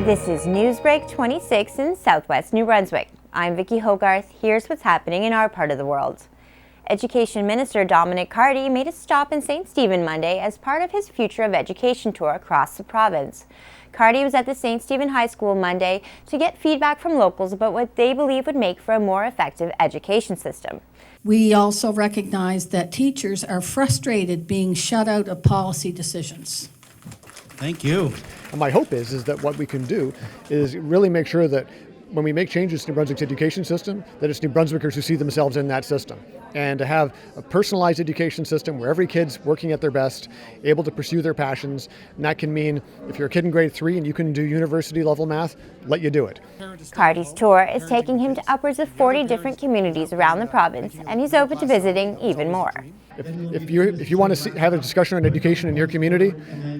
This is NewsBreak26 in Southwest New Brunswick. I'm Vicki Hogarth. Here's what's happening in our part of the world. Education Minister Dominic Cardy made a stop in St. Stephen Monday as part of his Future of Education tour across the province. Cardy was at the St. Stephen High School Monday to get feedback from locals about what they believe would make for a more effective education system. We also recognize that teachers are frustrated being shut out of policy decisions. Thank you. And my hope is that what we can do is really make sure that when we make changes to New Brunswick's education system, that it's New Brunswickers who see themselves in that system. And to have a personalized education system where every kid's working at their best, able to pursue their passions. And that can mean if you're a kid in grade 3 and you can do university level math, let you do it. Cardy's tour is taking him to upwards of 40 different communities around the province, and he's open to visiting even more. If you want to have a discussion on education in your community,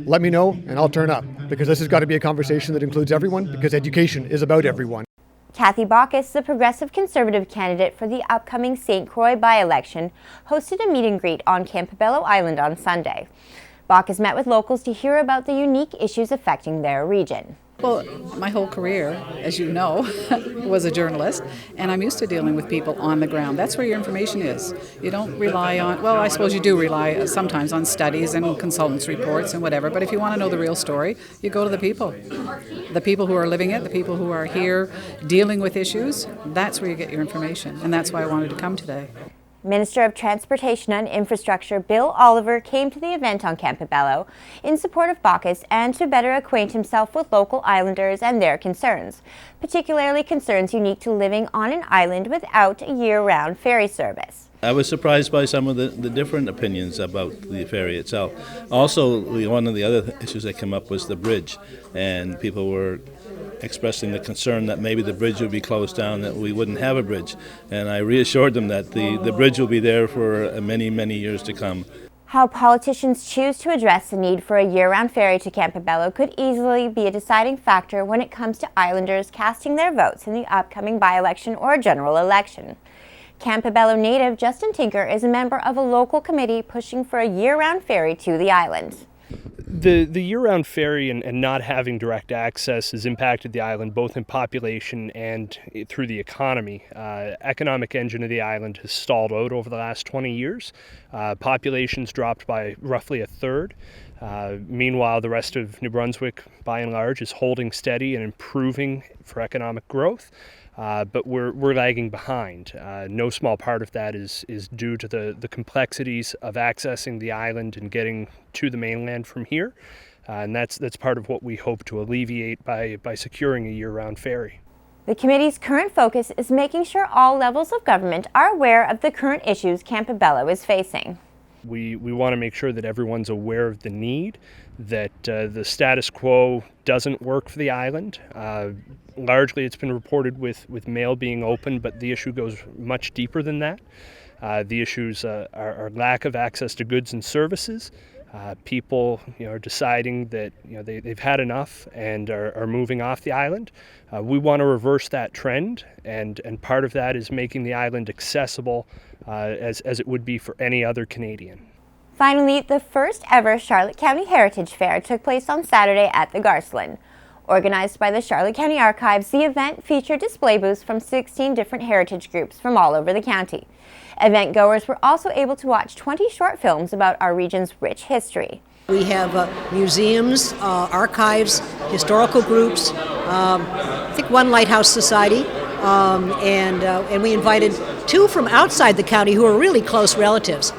let me know and I'll turn up, because this has got to be a conversation that includes everyone, because education is about everyone. Kathy Bockus, the Progressive Conservative candidate for the upcoming St. Croix by-election, hosted a meet and greet on Campobello Island on Sunday. Bockus met with locals to hear about the unique issues affecting their region. Well, my whole career, as you know, was a journalist, and I'm used to dealing with people on the ground. That's where your information is. You don't rely on, well, I suppose you do rely sometimes on studies and consultants' reports and whatever, but if you want to know the real story, you go to the people who are living it, the people who are here dealing with issues. That's where you get your information, and that's why I wanted to come today. Minister of Transportation and Infrastructure Bill Oliver came to the event on Campobello in support of Bacchus and to better acquaint himself with local islanders and their concerns, particularly concerns unique to living on an island without a year-round ferry service. I was surprised by some of the different opinions about the ferry itself. Also, one of the other issues that came up was the bridge, and people were expressing the concern that maybe the bridge would be closed down, that we wouldn't have a bridge. And I reassured them that the bridge will be there for many, many years to come. How politicians choose to address the need for a year-round ferry to Campobello could easily be a deciding factor when it comes to islanders casting their votes in the upcoming by-election or general election. Campobello native Justin Tinker is a member of a local committee pushing for a year-round ferry to the island. The year-round ferry and not having direct access has impacted the island both in population and through the economy. Economic engine of the island has stalled out over the last 20 years. Population's dropped by roughly a third. Meanwhile, the rest of New Brunswick, by and large, is holding steady and improving for economic growth. But we're lagging behind. No small part of that is due to the complexities of accessing the island and getting to the mainland from here. And that's part of what we hope to alleviate by securing a year-round ferry. The committee's current focus is making sure all levels of government are aware of the current issues Campobello is facing. We want to make sure that everyone's aware of the need, that the status quo doesn't work for the island. Largely it's been reported with mail being open, but the issue goes much deeper than that. The issues are lack of access to goods and services. People are deciding that they've had enough and are moving off the island. We want to reverse that trend, and part of that is making the island accessible as it would be for any other Canadian. Finally, the first ever Charlotte County Heritage Fair took place on Saturday at the Garceland. Organized by the Charlotte County Archives, the event featured display booths from 16 different heritage groups from all over the county. Event goers were also able to watch 20 short films about our region's rich history. We have museums, archives, historical groups, I think one Lighthouse Society, and we invited 2 from outside the county who are really close relatives.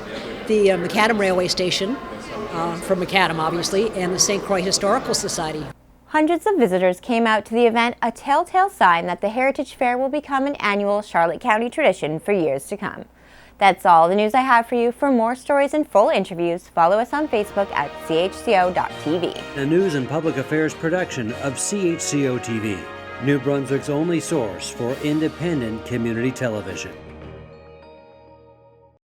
The Macadam Railway Station, from Macadam obviously, and the St. Croix Historical Society. Hundreds of visitors came out to the event, a telltale sign that the Heritage Fair will become an annual Charlotte County tradition for years to come. That's all the news I have for you. For more stories and full interviews, follow us on Facebook at CHCO.TV. A news and public affairs production of CHCO-TV, New Brunswick's only source for independent community television.